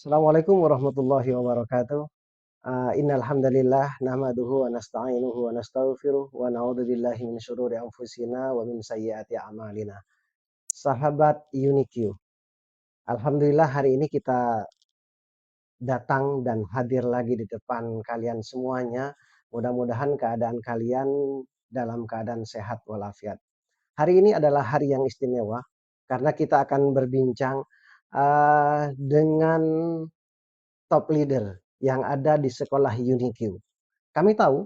Assalamualaikum warahmatullahi wabarakatuh. Innal hamdalillah nahmaduhu wa nasta'inuhu wa nastaghfiruh wa na'udzu billahi min syururi anfusina wa min sayyiati a'malina. Sahabat UniQ, alhamdulillah hari ini kita datang dan hadir lagi di depan kalian semuanya. Mudah-mudahan keadaan kalian dalam keadaan sehat walafiat. Hari ini adalah hari yang istimewa karena kita akan berbincang dengan top leader yang ada di sekolah UniQ. Kami tahu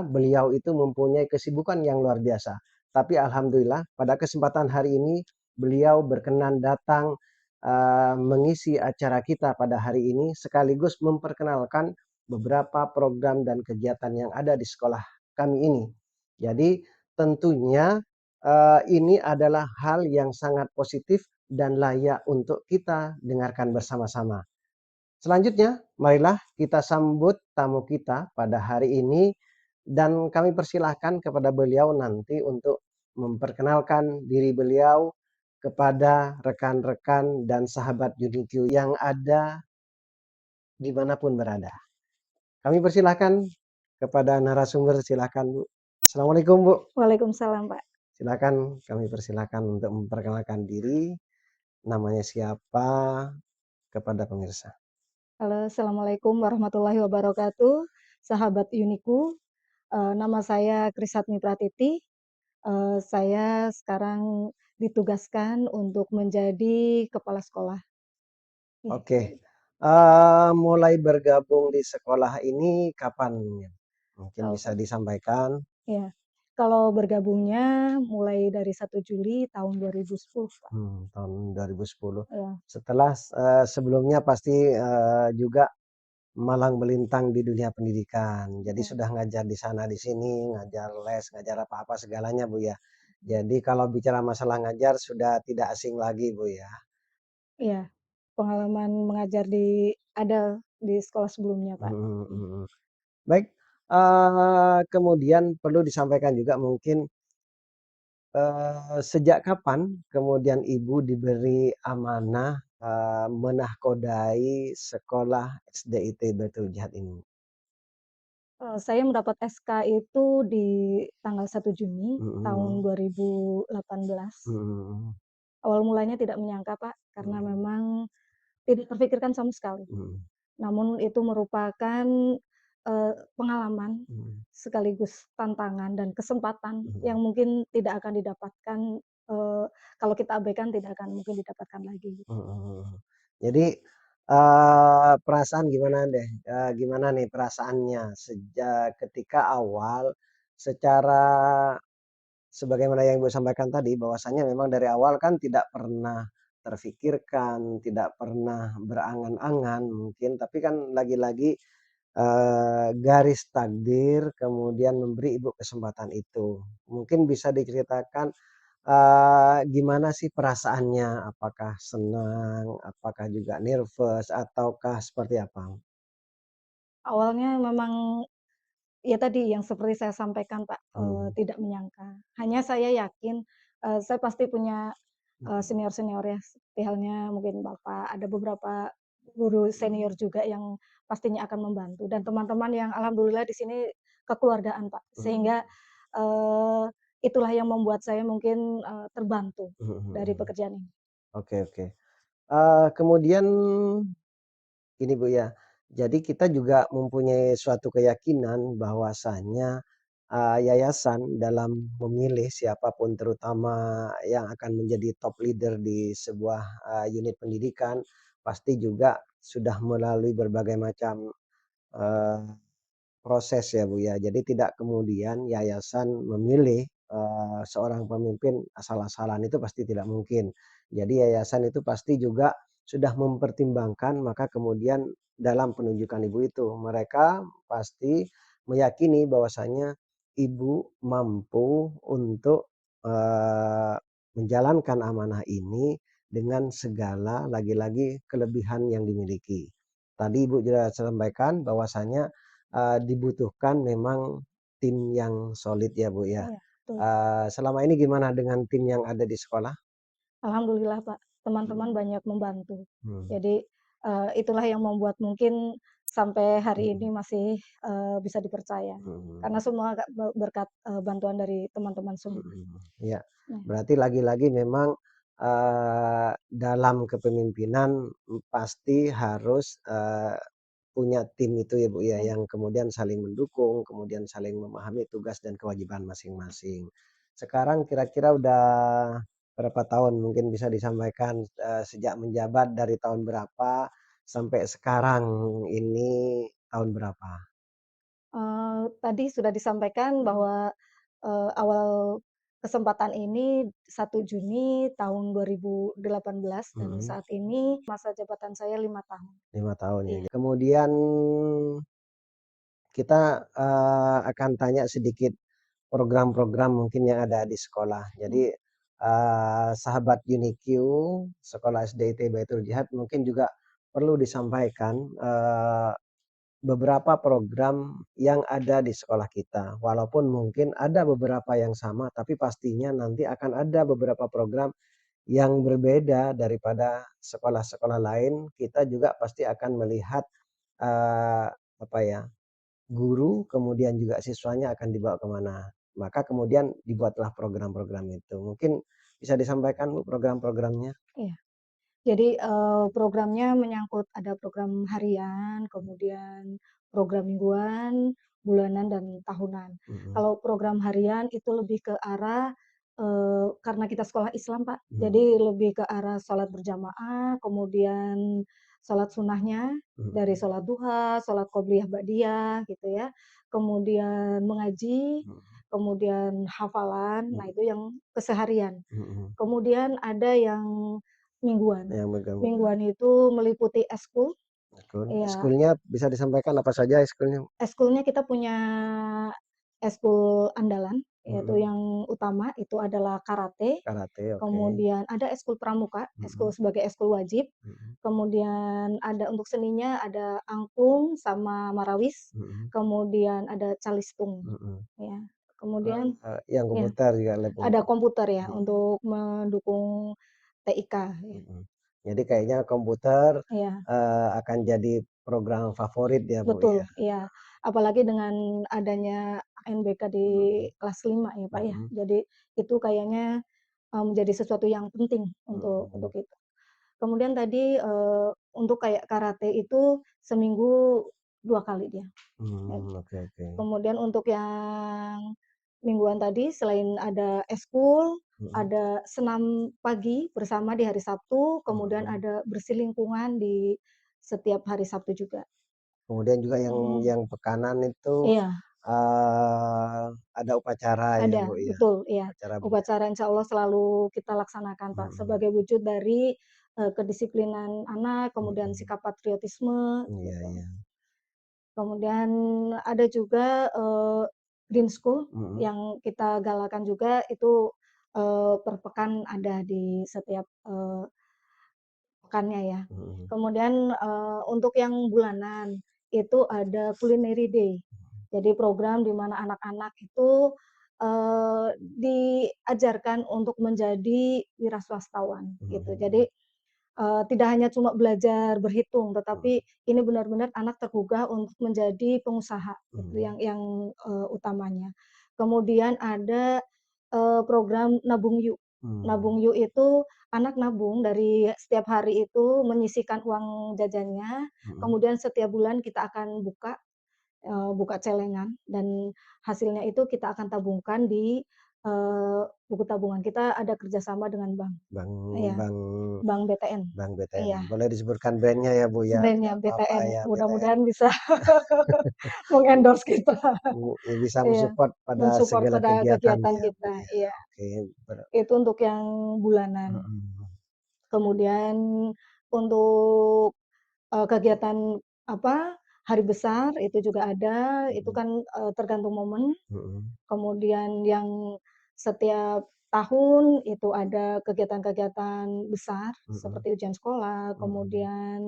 beliau itu mempunyai kesibukan yang luar biasa. Tapi alhamdulillah pada kesempatan hari ini beliau berkenan datang mengisi acara kita pada hari ini sekaligus memperkenalkan beberapa program dan kegiatan yang ada di sekolah kami ini. Jadi tentunya ini adalah hal yang sangat positif dan layak untuk kita dengarkan bersama-sama. Selanjutnya, marilah kita sambut tamu kita pada hari ini dan kami persilahkan kepada beliau nanti untuk memperkenalkan diri beliau kepada rekan-rekan dan sahabat UniQ yang ada dimanapun berada. Kami persilahkan kepada narasumber, silakan Bu. Assalamualaikum Bu. Waalaikumsalam, Pak. Silakan kami persilahkan untuk memperkenalkan diri, namanya siapa kepada pemirsa. Halo, assalamualaikum warahmatullahi wabarakatuh, sahabat Uniku. Nama saya Krisatmi Pratiti. Saya sekarang ditugaskan untuk menjadi kepala sekolah. Iya. Oke, mulai bergabung di sekolah ini kapan? Mungkin Kalau bisa disampaikan. ya, kalau bergabungnya mulai dari 1 Juli tahun 2010, Pak. Tahun 2010. Ya, Setelah, sebelumnya pasti, juga malang melintang di dunia pendidikan. Jadi ya, sudah ngajar di sana di sini, ngajar les, ngajar apa-apa segalanya Bu ya. Jadi kalau bicara masalah ngajar sudah tidak asing lagi Bu ya. iya. Pengalaman mengajar di sekolah sebelumnya, Pak. Mhm mhm. Baik, kemudian perlu disampaikan juga mungkin sejak kapan kemudian Ibu diberi amanah, menahkodai sekolah SDIT Baitul Jihad ini? Saya mendapat SK itu di tanggal 1 Juni tahun Mhm, 2018. mhm, Awal mulanya tidak menyangka, Pak, karena mhm, memang tidak terfikirkan sama sekali. mhm, Namun itu merupakan, pengalaman mhm, sekaligus tantangan dan kesempatan mhm, yang mungkin tidak akan didapatkan, eee, kalau kita abaikan tidak akan mungkin didapatkan lagi. mhm. Jadi, perasaan gimana deh, gimana nih perasaannya sejak ketika awal secara sebagaimana yang Ibu sampaikan tadi bahwasanya memang dari awal kan tidak pernah terfikirkan, tidak pernah berangan-angan mungkin, tapi kan lagi-lagi, garis takdir kemudian memberi Ibu kesempatan itu. Mungkin bisa diceritakan, gimana sih perasaannya? Apakah senang, apakah juga nervous, ataukah seperti apa? Awalnya memang ya tadi yang seperti saya sampaikan, Pak, Mhm, tidak menyangka. Hanya saya yakin, saya pasti punya, mhm, senior-senior ya, seperti halnya mungkin Bapak, ada beberapa guru senior juga yang pastinya akan membantu dan teman-teman yang alhamdulillah di sini kekeluargaan, Pak. mhm, Sehingga, eee, itulah yang membuat saya mungkin, terbantu mhm mhm dari mhm. pekerjaan ini. Oke oke. Kemudian ini Bu ya, jadi kita juga mempunyai suatu keyakinan bahwasanya, yayasan dalam memilih siapapun terutama yang akan menjadi top leader di sebuah, unit pendidikan, pasti juga sudah melalui berbagai macam, eee, proses ya Bu ya. Jadi tidak kemudian yayasan memilih, seorang pemimpin asal-asalan, itu pasti tidak mungkin. Jadi yayasan itu pasti juga sudah mempertimbangkan, maka kemudian dalam penunjukan Ibu itu, mereka pasti meyakini bahwasanya Ibu mampu untuk, eee, menjalankan amanah ini dengan segala lagi-lagi kelebihan yang dimiliki. Tadi Ibu juga sampaikan bahwasanya dibutuhkan memang tim yang solid ya, Bu, ya. Iya, betul. Selama ini gimana dengan tim yang ada di sekolah? Alhamdulillah, Pak, teman-teman Mmm, banyak membantu. mhm, Jadi, itulah yang membuat mungkin sampai hari ini Mhm masih, bisa dipercaya. Karena mhm semua berkat, bantuan dari teman-teman semua. mhm. Iya, Nah, berarti lagi-lagi memang, dalam kepemimpinan, pasti harus, punya tim itu ya, Bu, ya, ya. yang kemudian saling mendukung, kemudian saling memahami tugas dan kewajiban masing-masing. Sekarang kira-kira udah berapa tahun mungkin bisa disampaikan, sejak menjabat dari tahun berapa sampai sekarang ini tahun berapa? Tadi sudah disampaikan bahwa, awal kesempatan ini 1 Juni tahun 2018 dan Mhm, saat ini masa jabatan saya 5 tahun. 5 tahun ya. Iya, Kemudian kita, akan tanya sedikit program-program mungkin yang ada di sekolah. mmm, Jadi, sahabat UNIQ, Sekolah SD IT Baitul Jihad mungkin juga perlu disampaikan, beberapa program yang ada di sekolah kita. Walaupun mungkin ada beberapa yang sama, tapi pastinya nanti akan ada beberapa program yang berbeda daripada sekolah-sekolah lain. Kita juga pasti akan melihat, apa ya, guru, kemudian juga siswanya akan dibawa ke mana. Maka kemudian dibuatlah program-program itu. Mungkin bisa disampaikan, Bu, program-programnya? iya. Jadi, programnya menyangkut ada program harian, kemudian program mingguan, bulanan, dan tahunan. Mhm Kalau program harian itu lebih ke arah, karena kita sekolah Islam, Pak, mhm jadi lebih ke arah sholat berjamaah, kemudian sholat sunnahnya, dari mhm sholat duha, sholat qobliyah ba'diyah, gitu ya, kemudian mengaji, mhm kemudian hafalan, nah mhm itu yang keseharian. mhm. Kemudian ada yang mingguan. Yang megang Mingguan itu meliputi eskul, ekskul. ya, Ekskulnya bisa disampaikan apa saja ekskulnya? ekskulnya kita punya eskul andalan, yaitu Mhm. yang utama itu adalah karate, Karate, oke. kemudian ada eskul pramuka, eskul Mhm sebagai eskul wajib, mhm kemudian ada untuk seninya ada angklung sama marawis, mhm kemudian ada calistung, mhm. ya. Kemudian Yang ya, komputer juga lab ada komputer. komputer ya Mhm untuk mendukung TIK ya. mhm. Jadi kayaknya komputer, Iya. akan jadi program favorit ya, Bu, ya? Betul, iya. Apalagi dengan adanya ANBK di Mhm kelas 5 ya, Pak, ya. mhm Jadi itu kayaknya, menjadi sesuatu yang penting untuk mhm. itu. Kemudian tadi, untuk kayak karate itu seminggu 2 kali dia. Oke oke. Kemudian untuk yang mingguan tadi selain ada ekskul, Mhm ada senam pagi bersama di hari Sabtu, kemudian mhm. ada bersih lingkungan di setiap hari Sabtu juga. Kemudian juga yang Mhm. pekanan itu, Iya. ada upacara ya, Ada, Bu, ya? betul, iya. Upacara bendera. Upacara insya Allah selalu kita laksanakan, Pak, Mhm sebagai wujud dari, kedisiplinan anak, kemudian mhm. sikap patriotisme, Iya gitu. iya. Kemudian ada juga, green school Mhm yang kita galakan juga itu, per pekan ada di setiap, pekannya ya. mhm Kemudian, untuk yang bulanan, itu ada culinary day. Jadi program di mana anak-anak itu, diajarkan untuk menjadi wiraswastawan gitu. mhm Jadi, tidak hanya cuma belajar berhitung, mhm tetapi ini benar-benar anak tergugah untuk menjadi pengusaha, itu mhm yang utamanya. Kemudian ada, program Nabung Yuk. mhm Nabung Yuk itu anak nabung dari setiap hari itu menyisihkan uang jajannya, mhm. kemudian setiap bulan kita akan buka celengan dan hasilnya itu kita akan tabungkan di, buku tabungan. Kita ada kerjasama dengan bank, Bank iya, bank Bank BTN, bank BTN. iya. Boleh disebutkan brand-nya ya, Bu, ya? Brand-nya Nggak apa-apa BTN, ya, BTN. mudah-mudahan bisa meng-endorse kita, Bisa iya, men-support pada men-support segala pada kegiatan kegiatan ya, Bu, kita, ya. iya. Oke, Itu untuk yang bulanan. mhm Kemudian untuk, kegiatan apa, hari besar itu juga ada, itu mhm kan, tergantung momen. mhm Kemudian yang setiap tahun itu ada kegiatan-kegiatan besar mhm seperti ujian sekolah, mhm. kemudian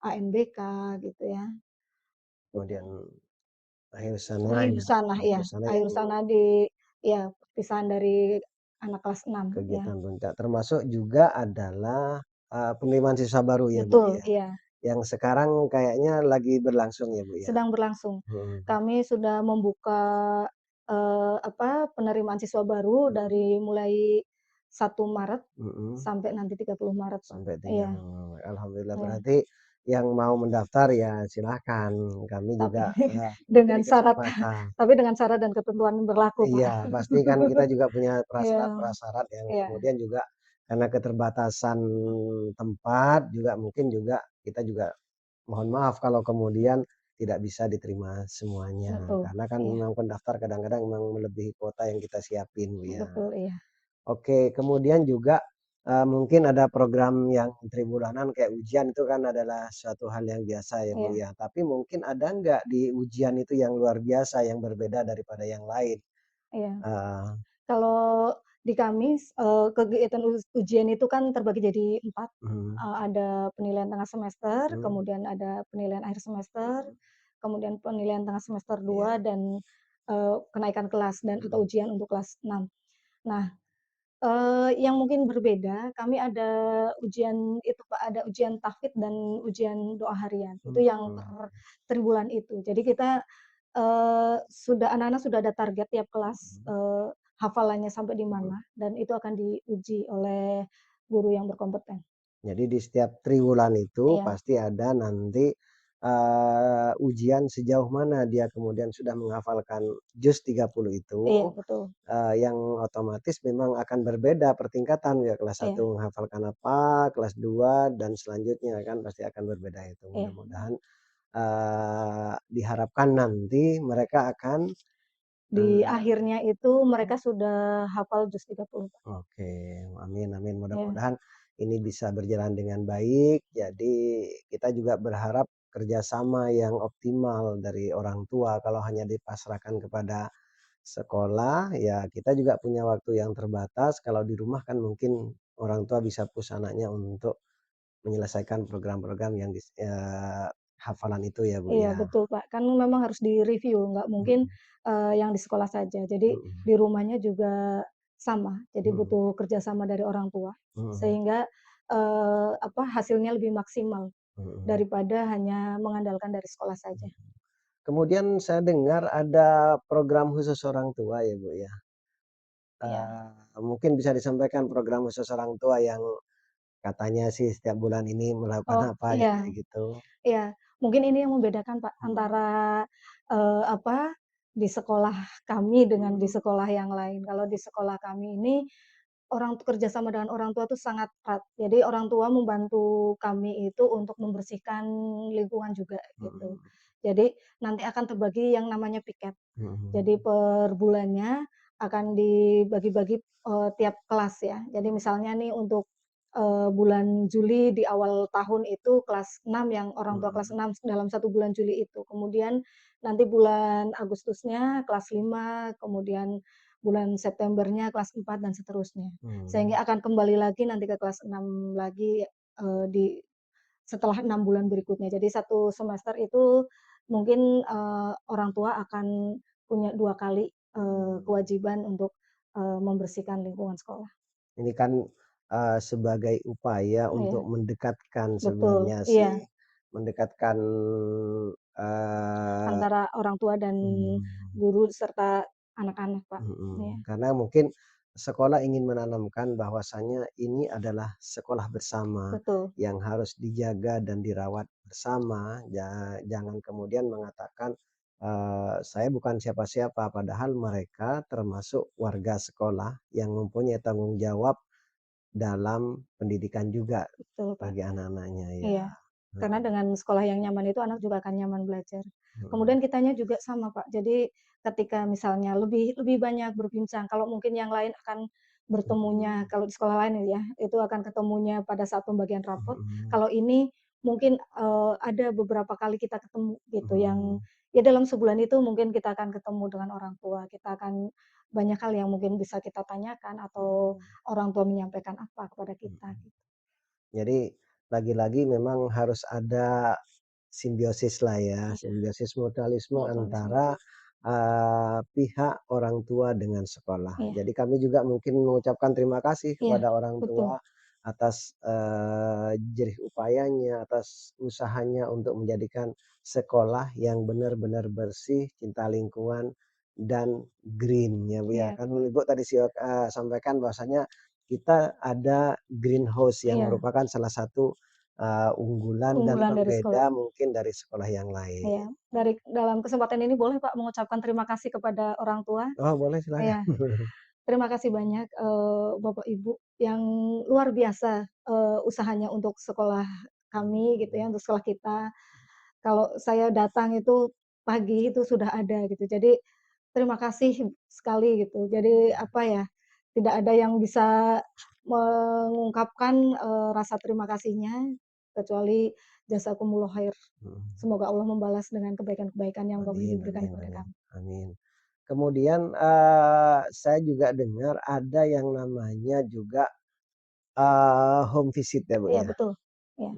ANBK gitu ya, gitu. Kemudian akhir sana Akhir ya, sana akhir iya, sana akhir yang sana di ya perpisahan dari anak kelas 6 ya, kegiatan puncak, termasuk juga adalah, penerimaan siswa baru ya, Bu, betul, ya? iya. yang sekarang kayaknya lagi berlangsung ya, Bu, ya? sedang berlangsung. Mhm, Kami sudah membuka, penerimaan siswa baru mhm, dari mulai 1 Maret mhm, sampai nanti 30 Maret, Pak. sampai Iya, 30. Alhamdulillah, iya. berarti yang mau mendaftar ya silahkan, kami Tapi juga, dengan beri syarat kesempatan. tapi dengan syarat dan ketentuan yang berlaku, Pak. Iya, pasti kan kita juga punya Iya, prasyarat-prasyarat yang iya, kemudian juga karena keterbatasan tempat juga mungkin juga kita juga mohon maaf kalau kemudian tidak bisa diterima semuanya. betul. Karena kan Iya, memang pendaftar kadang-kadang memang melebihi kuota yang kita siapin, Bu, ya. betul, iya, Oke, kemudian juga, mungkin ada program yang tribulanan kayak ujian itu kan adalah suatu hal yang biasa ya, Bu, iya, ya. Tapi mungkin ada nggak di ujian itu yang luar biasa yang berbeda daripada yang lain? iya. Eee, Kalau di kami, kegiatan ujian itu kan terbagi jadi 4, mhm, ada penilaian tengah semester, mhm, kemudian ada penilaian akhir semester, kemudian penilaian tengah semester iya, 2 dan, kenaikan kelas dan atau mhm, ujian untuk kelas 6. Nah, yang mungkin berbeda, kami ada ujian itu, Pak, ada ujian tahfidz dan ujian doa harian, itu yang mhm, per triwulan itu. Jadi kita, anak-anak sudah ada target tiap kelas, mhm, hafalannya sampai di mhm. mana dan itu akan diuji oleh guru yang berkompeten. Jadi di setiap triwulan itu Iya, pasti ada nanti, ujian sejauh mana dia kemudian sudah menghafalkan juz 30 itu, iya, betul, yang otomatis memang akan berbeda pertingkatan ya kelas iya, satu menghafalkan apa, kelas 2 dan selanjutnya kan pasti akan berbeda itu. iya. Mudah-mudahan, diharapkan nanti mereka akan, Di eee akhirnya itu mereka sudah hafal juz 30, Pak. Oke, amin amin. Iya, Mudah-mudahan ini bisa berjalan dengan baik. Jadi kita juga berharap kerjasama yang optimal dari orang tua. Kalau hanya dipasrahkan kepada sekolah, ya kita juga punya waktu yang terbatas. Kalau di rumah kan mungkin orang tua bisa push anaknya untuk menyelesaikan program-program yang hafalan itu ya, Bu, iya, ya. betul, Pak. Kan memang harus direview, nggak mungkin, Mhm, yang di sekolah saja. Jadi mhm, di rumahnya juga sama, jadi mhm, butuh kerjasama dari orang tua, mhm, sehingga, hasilnya lebih maksimal mhm. daripada hanya mengandalkan dari sekolah saja. Kemudian saya dengar ada program khusus orang tua ya, Bu, ya? Iya. Mungkin bisa disampaikan program khusus orang tua yang katanya sih setiap bulan ini melakukan Oh, apa ya, iya, kayak gitu? iya. Mungkin ini yang membedakan, Pak, Mhm, antara, di sekolah kami dengan di mhm, sekolah yang lain. Kalau di sekolah kami ini kerjasama dengan orang tua tuh sangat erat. Jadi orang tua membantu kami itu untuk membersihkan lingkungan juga gitu. mhm, Jadi nanti akan terbagi yang namanya piket. Jadi mhm, per bulannya akan dibagi-bagi, tiap kelas ya. Jadi misalnya nih untuk, bulan Juli di awal tahun itu kelas 6 yang orang tua kelas mhm, 6 dalam 1 bulan Juli itu. Kemudian nanti bulan Agustusnya kelas 5, kemudian bulan Septembernya kelas 4 dan seterusnya. mhm. Sehingga akan kembali lagi nanti ke kelas 6 lagi, di setelah 6 bulan berikutnya. Jadi 1 semester itu mungkin, orang tua akan punya 2 kali, kewajiban untuk, membersihkan lingkungan sekolah. Ini kan, sebagai upaya untuk Iya, mendekatkan betul, sebenarnya iya, sih, mendekatkan, eee, antara orang tua dan mhm. guru serta anak-anak, Pak. Iya, Mhm, karena mungkin sekolah ingin menanamkan bahwasanya ini adalah sekolah bersama betul, yang harus dijaga dan dirawat bersama. Jangan kemudian mengatakan, "Saya bukan siapa-siapa," padahal mereka termasuk warga sekolah yang mempunyai tanggung jawab dalam pendidikan juga betul, Pak. bagi anak-anaknya ya. Iya, karena Mhm, dengan sekolah yang nyaman itu anak juga akan nyaman belajar. mhm, Kemudian kitanya juga sama, Pak. Jadi ketika misalnya lebih lebih banyak berbincang, kalau mungkin yang lain akan bertemunya mhm, kalau di sekolah lain ya, itu akan ketemunya pada saat pembagian rapot. mhm, Kalau ini mungkin, ada beberapa kali kita ketemu gitu yang mhm, ya dalam sebulan itu mungkin kita akan ketemu dengan orang tua, kita akan banyak hal yang mungkin bisa kita tanyakan atau mhm, orang tua menyampaikan apa kepada kita mhm. gitu. Jadi lagi-lagi memang harus ada simbiosis lah ya, Iya, simbiosis mutualisme mutualisme. antara, pihak orang tua dengan sekolah. Iya. Jadi kami juga mungkin mengucapkan terima kasih Iya, kepada orang betul. tua atas, jerih upayanya, atas usahanya untuk menjadikan sekolah yang benar-benar bersih, cinta lingkungan, dan green ya, Bu, ya. Iya Kan Ibu tadi sampaikan bahwasanya kita ada greenhouse yang iya, merupakan salah satu, unggulan dan unggulan dari sekolah. pembeda mungkin dari sekolah yang lain. Iya, dalam kesempatan ini boleh Pak mengucapkan terima kasih kepada orang tua. Oh, boleh silakan. Iya, terima kasih banyak, Bapak Ibu yang luar biasa, usahanya untuk sekolah kami gitu ya, untuk sekolah kita. Kalau saya datang itu pagi itu sudah ada gitu. Jadi terima kasih sekali gitu. Jadi apa ya, tidak ada yang bisa mengungkapkan, rasa terima kasihnya kecuali jazakumullah khair. Mhm. Semoga Allah membalas dengan kebaikan-kebaikan yang Bapak Amin Ibu berikan amin kepada amin kami. amin. Kemudian, saya juga dengar ada yang namanya juga, home visit ya, Bu, Iya ya? betul, iya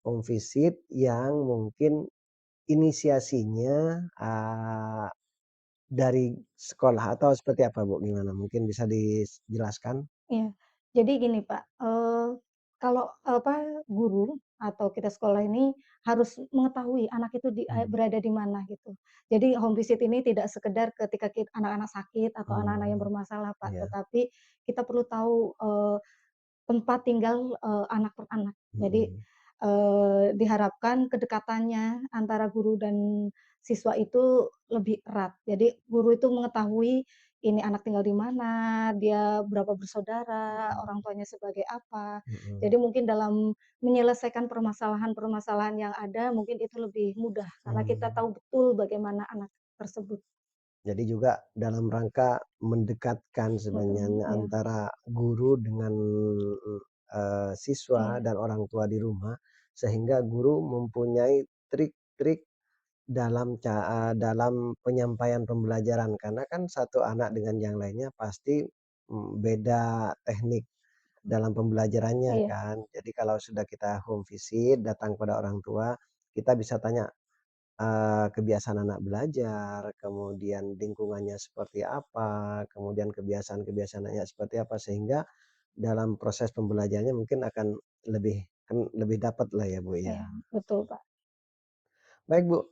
Home visit yang mungkin inisiasinya, dari sekolah atau seperti apa, Bu, gimana? Mungkin bisa dijelaskan? iya. Jadi gini Pak, kalau guru atau kita sekolah ini harus mengetahui anak itu Mmm. berada di mana gitu. Jadi home visit ini tidak sekedar ketika anak-anak sakit atau anak-anak yang Oh, bermasalah Pak, iya. tetapi kita perlu tahu, tempat tinggal, anak per anak. Jadi, Mhm. diharapkan kedekatannya antara guru dan siswa itu lebih erat. Jadi guru itu mengetahui ini anak tinggal di mana, dia berapa bersaudara, Mhm orang tuanya sebagai apa. mhm. Jadi mungkin dalam menyelesaikan permasalahan-permasalahan yang ada mungkin itu lebih mudah karena kita Mmm. tahu betul bagaimana anak tersebut. Jadi juga dalam rangka mendekatkan sebenarnya Iya antara guru dengan, siswa iya dan orang tua di rumah, sehingga guru mempunyai trik-trik dalam penyampaian pembelajaran. Karena kan satu anak dengan yang lainnya pasti, beda teknik dalam pembelajarannya iya kan. Jadi kalau sudah kita home visit, datang pada orang tua, kita bisa tanya kebiasaan anak belajar, kemudian lingkungannya seperti apa, kemudian kebiasaan-kebiasaannya seperti apa, sehingga dalam proses pembelajarannya mungkin akan lebih dapat lah ya, Bu, ya. iya, betul Pak. Baik, Bu,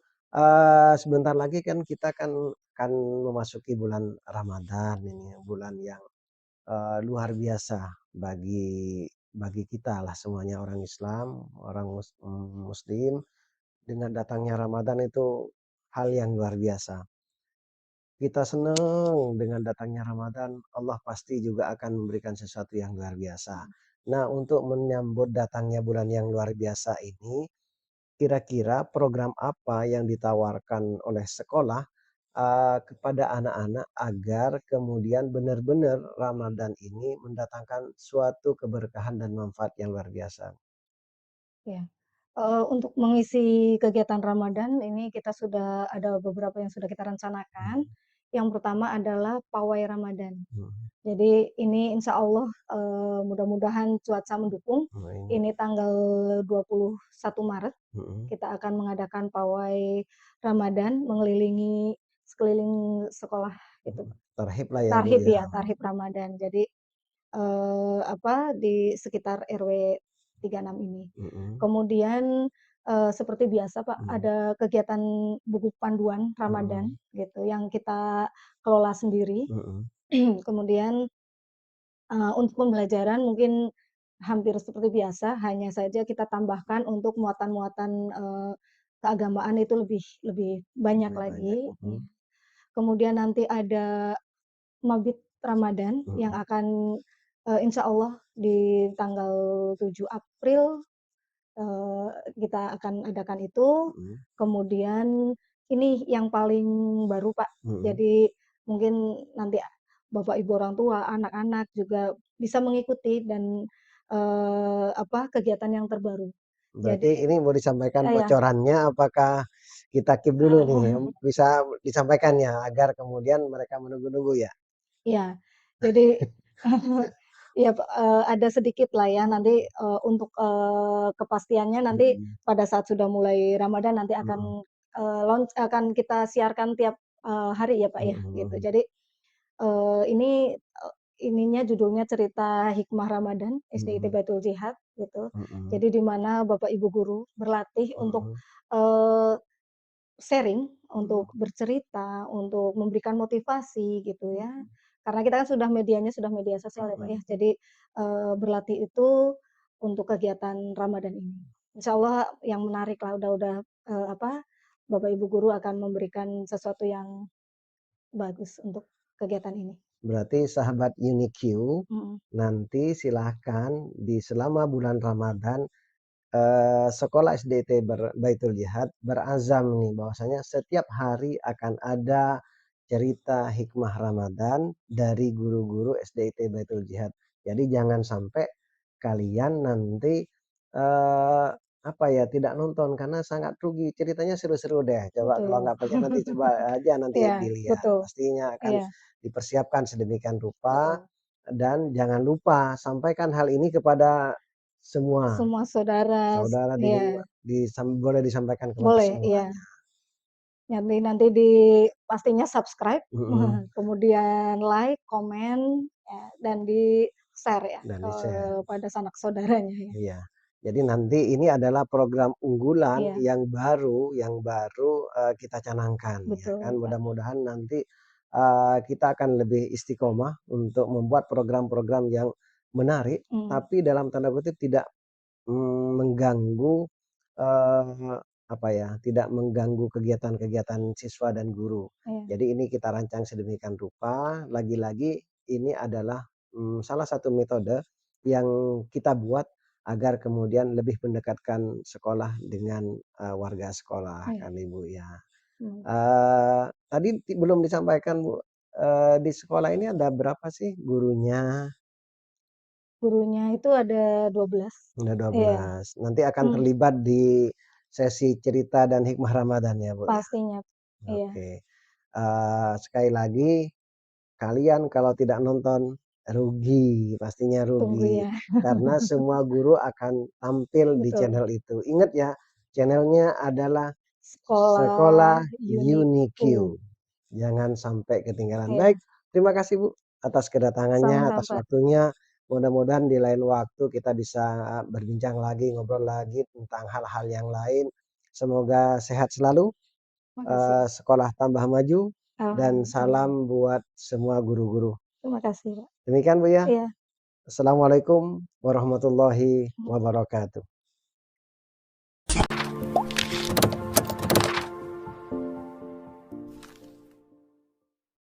sebentar lagi kan kita kan memasuki bulan Ramadan ini, bulan yang, luar biasa bagi kita lah semuanya orang Islam, muslim, dengan datangnya Ramadan itu hal yang luar biasa. Kita senang dengan datangnya Ramadan, Allah pasti juga akan memberikan sesuatu yang luar biasa. Nah, untuk menyambut datangnya bulan yang luar biasa ini, kira-kira program apa yang ditawarkan oleh sekolah, kepada anak-anak agar kemudian benar-benar Ramadan ini mendatangkan suatu keberkahan dan manfaat yang luar biasa? Iya. Untuk mengisi kegiatan Ramadan ini kita sudah ada beberapa yang sudah kita rencanakan. Mhm Yang pertama adalah pawai Ramadan. mhm. Jadi ini insya Allah, mudah-mudahan cuaca mendukung, Nah ini, ini tanggal 21 Maret mhm kita akan mengadakan pawai Ramadan mengelilingi sekeliling sekolah gitu, mhm. Terhiblah ya, Bu, tarhib ya. ya, tarhib Ramadan. Jadi di sekitar RW 36 ini. Mhm Kemudian, seperti biasa, Pak, mhm ada kegiatan buku panduan Ramadan mhm gitu yang kita kelola sendiri. mhm. Kemudian, untuk pembelajaran mungkin hampir seperti biasa, hanya saja kita tambahkan untuk muatan-muatan, keagamaan itu lebih lebih banyak Lebih lagi, banyak, iya. mhm Kemudian nanti ada Mabit Ramadan yang mhm akan, insya Allah di tanggal 7 April, kita akan adakan itu. mhm Kemudian ini yang paling baru, Pak. mhm. Jadi mungkin nanti bapak ibu orang tua, anak-anak juga bisa mengikuti dan, kegiatan yang terbaru. Berarti Jadi ini mau disampaikan ya, bocorannya apakah kita keep dulu nih? Bisa disampaikan ya agar kemudian mereka menunggu-nunggu ya? iya. Jadi iya, ada sedikit lah ya nanti, untuk, kepastiannya nanti Mhm pada saat sudah mulai Ramadan nanti mhm akan kita siarkan tiap, hari ya, Pak, mhm ya, gitu. mhm Jadi, ini, ininya judulnya cerita hikmah Ramadan SDIT Mhm, Baitul Jihad gitu. mhm, Jadi di mana Bapak Ibu guru berlatih untuk, mhm, eee, sharing, mhm, untuk bercerita, untuk memberikan motivasi gitu ya. Karena kita kan sudah medianya sudah media sosial ya, Pak, ya. mhm. Jadi, berlatih itu untuk kegiatan Ramadan ini. Insya Allah yang menarik lah, udah, apa, Bapak Ibu guru akan memberikan sesuatu yang bagus untuk kegiatan ini. Berarti sahabat UniQ, Mhm, nanti silahkan di selama bulan Ramadan, sekolah SDT Baitul Jihad berazam nih bahwasanya setiap hari akan ada cerita hikmah Ramadan dari guru-guru SDT Baitul Jihad. Jadi jangan sampai kalian nanti, eee, apa ya, tidak nonton karena sangat rugi. Ceritanya seru-seru deh, coba kalau betul. nggak percaya nanti coba aja nanti Iya, dilihat. betul. Pastinya akan Iya, dipersiapkan sedemikian rupa betul. dan jangan lupa sampaikan hal ini kepada semua. Semua saudara Saudara iya, boleh disampaikan kepada boleh, iya. semuanya. Nanti nanti pastinya subscribe, Mhm, kemudian like, komen, ya, dan di-share ya dan di-share, kepada sanak saudaranya ya. iya. Jadi nanti ini adalah program unggulan Iya, yang baru, kita canangkan ya kan. betul, Pak. Mudah-mudahan nanti, kita akan lebih istiqomah untuk membuat program-program yang menarik, Mmm, tapi dalam tanda kutip tidak mengganggu, apa ya, tidak mengganggu kegiatan-kegiatan siswa dan guru. iya, Jadi ini kita rancang sedemikian rupa, lagi-lagi ini adalah, salah satu metode yang kita buat agar kemudian lebih mendekatkan sekolah dengan, warga sekolah iya, kan Ibu ya. mmm. Tadi belum disampaikan Bu, di sekolah ini ada berapa sih gurunya? Gurunya itu ada 12. Udah Iya, 12. Nanti akan mmm, terlibat di sesi cerita dan hikmah Ramadan ya, Bu, ya? pastinya. Iya, Oke. Sekali lagi kalian kalau tidak nonton rugi, pastinya tunggu rugi. ya. Karena semua guru akan tampil di Betul. channel itu. Ingat ya, channel-nya adalah Sekolah Sekolah UniQ. Uniku. Jangan sampai ketinggalan. Iya, Baik, terima kasih Bu atas kedatangannya, sama-sama, atas Pak. waktunya. Mudah-mudahan di lain waktu kita bisa berbincang lagi, ngobrol lagi tentang hal-hal yang lain. Semoga sehat selalu, Makasih. sekolah tambah maju, dan Amin. salam buat semua guru-guru. Terima kasih, Pak. Demikian Bu ya. Iya. Assalamualaikum warahmatullahi Mhm. wabarakatuh.